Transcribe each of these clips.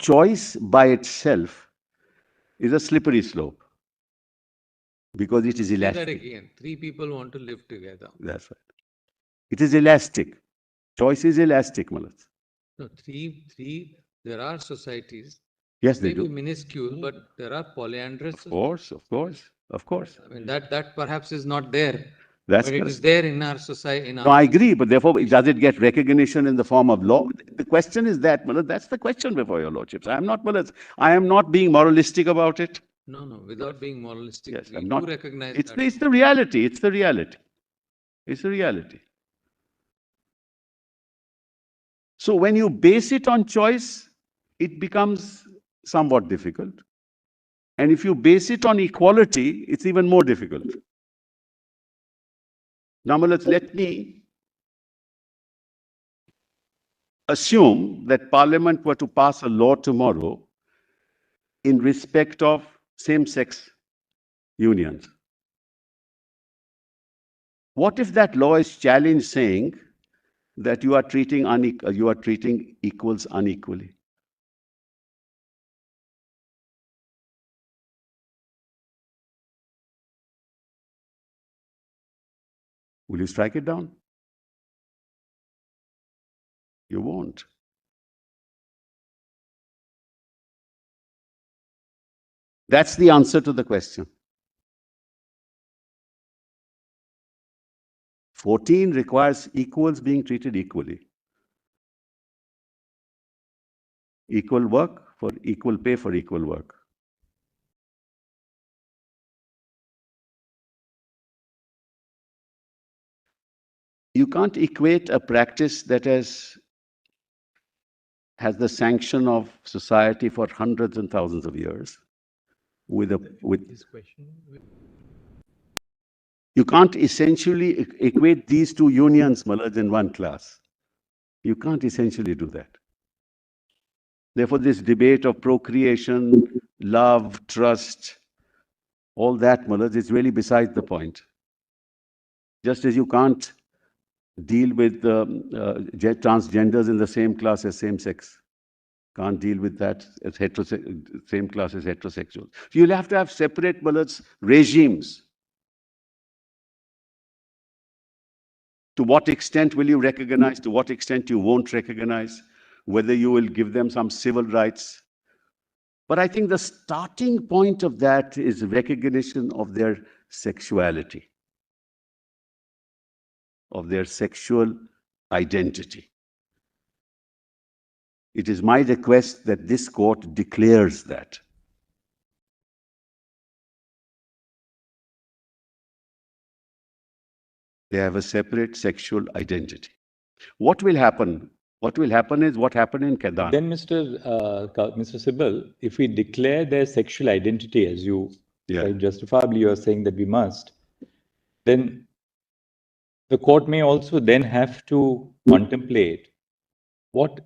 choice by itself is a slippery slope because it is Say that elastic. again. Three people want to live together. That's right. It is elastic. Choice is elastic, Malas. No, there are societies, Yes, they maybe do. minuscule, but there are polyandrous. Of course, of course, of course. I mean, that perhaps is not there, That's but it correct. is there in our society. No, I agree, but therefore, does it get recognition in the form of law? The question is that, Malas, that's the question before your lordships. I am not, Malas, I am not being moralistic about it. No, without being moralistic, Yes, we I'm do not. recognize It's that. it's the reality. It's the reality. It's the reality. So when you base it on choice, it becomes somewhat difficult. And if you base it on equality, it's even more difficult. Now, Malas, let me assume that Parliament were to pass a law tomorrow in respect of same-sex unions. What if that law is challenged saying that you are treating equals unequally? Will you strike it down? You won't. That's the answer to the question. 14 requires equals being treated equally. Equal work for equal pay for equal work. You can't equate a practice that has the sanction of society for hundreds and thousands of years with This question. You can't essentially equate these two unions, Malaj, in one class. You can't essentially do that. Therefore, this debate of procreation, love, trust, all that, Malaj, is really besides the point. Just as you can't deal with transgenders in the same class as same-sex. Can't deal with that as same class as heterosexuals. So you'll have to have separate, Malaj, regimes. To what extent will you recognize? To what extent you won't recognize? Whether you will give them some civil rights. But I think the starting point of that is recognition of their sexuality, of their sexual identity. It is my request that this court declares that. They have a separate sexual identity. What will happen? What will happen is what happened in Kedan. Then, Mr. Sibal, if we declare their sexual identity, as you quite justifiably you are saying that we must, then the court may also then have to contemplate what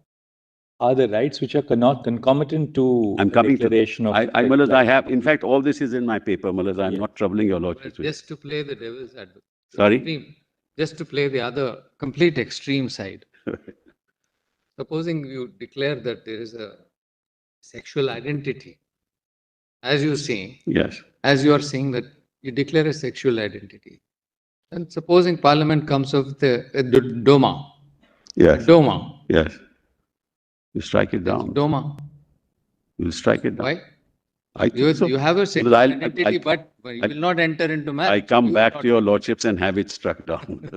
are the rights which are not concomitant to I'm coming declaration to of. Malas, I have, in fact, all this is in my paper, Malas. I'm not troubling your lordship. Just to play the devil's advocate. Sorry? Just to play the other complete extreme side. Supposing you declare that there is a sexual identity, as you say, Yes. as you are saying that you declare a sexual identity, and supposing Parliament comes up with a DOMA. Yes. DOMA. Yes. You strike it down. DOMA. You'll strike it down. Why? I think so. You have a sexual identity, but you will not enter into marriage. I come back to your lordships and have it struck down.